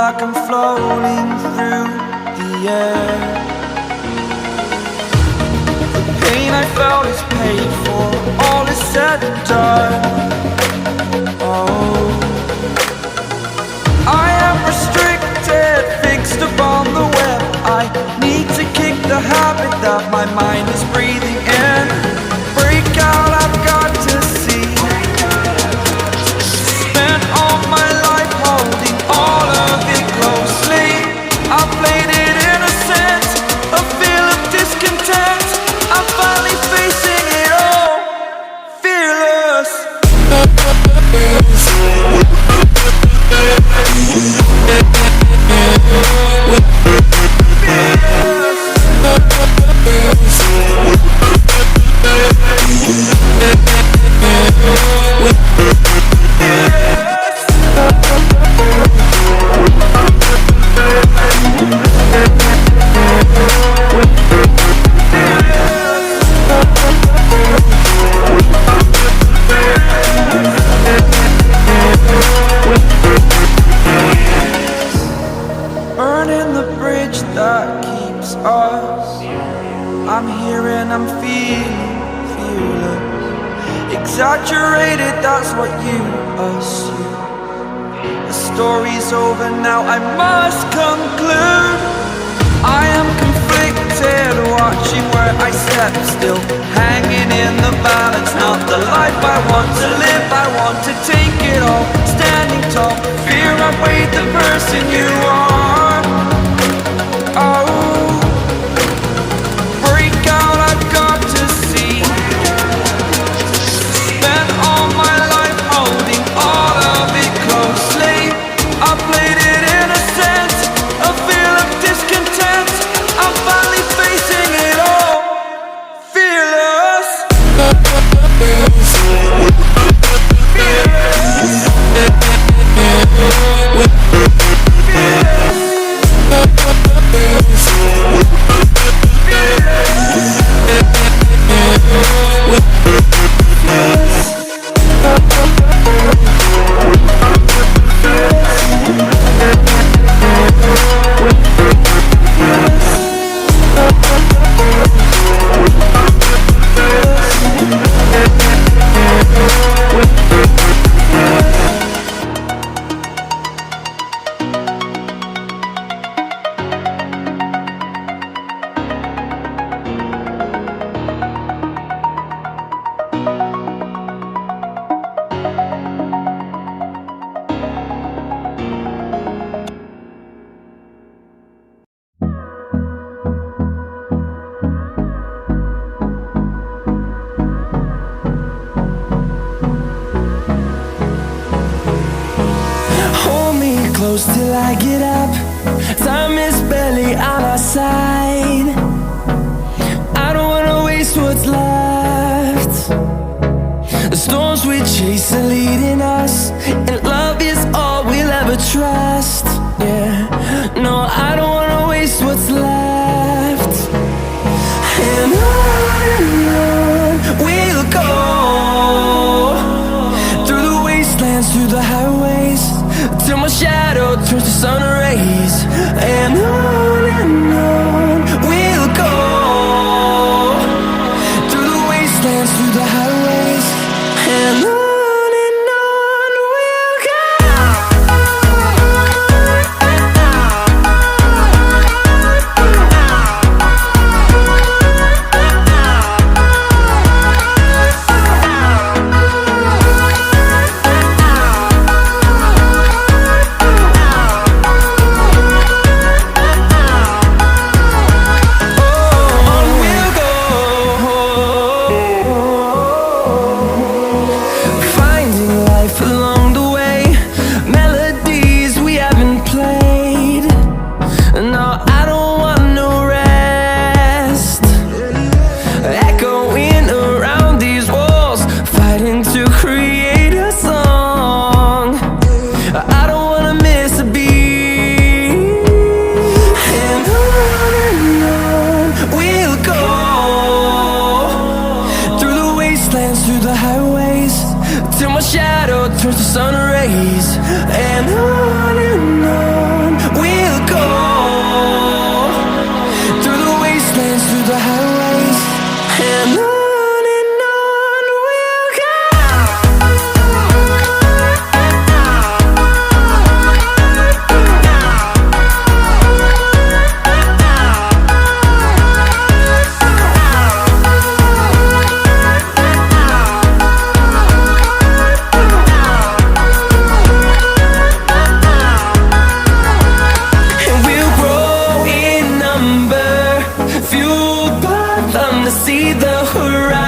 like I'm floating through the air. The pain I felt is paid for, all is said and done. Oh, I am restricted, fixed upon the web. I need to kick the habit that my mind is breathing in. Break out, I've got to see. Spent all my life holding all of it closely. I played it innocent, a feel of discontent. I'm finally facing it all, fearless. Burning the bridge that keeps us. I'm here and I'm feeling fearless. Exaggerated, that's what you assume. The story's over now, I must conclude. I am conflicted, watching where I step still, hanging in the balance. Not the life I want to live, I want to take it all. Standing tall, fear I've weighed the person you are. Oh, break out, I've got to see. Spent all my life holding all of it closely. I played it innocent, a feel of discontent. I'm finally facing it all, fearless. Close till I get up. Time is barely on our side. I don't wanna waste what's left. The storms we chase are leading us, and love is all we'll ever trust. Yeah, no, I don't wanna waste what's left. And on we'll go, through the wastelands, through the highways, till my shadow turns to sun rays. And on we'll go, through the wastelands, through the highways. And on we'll go. turns to sun rays, and on through the highways, and on we'll go. And we'll grow in number, fueled by them to see the horizon.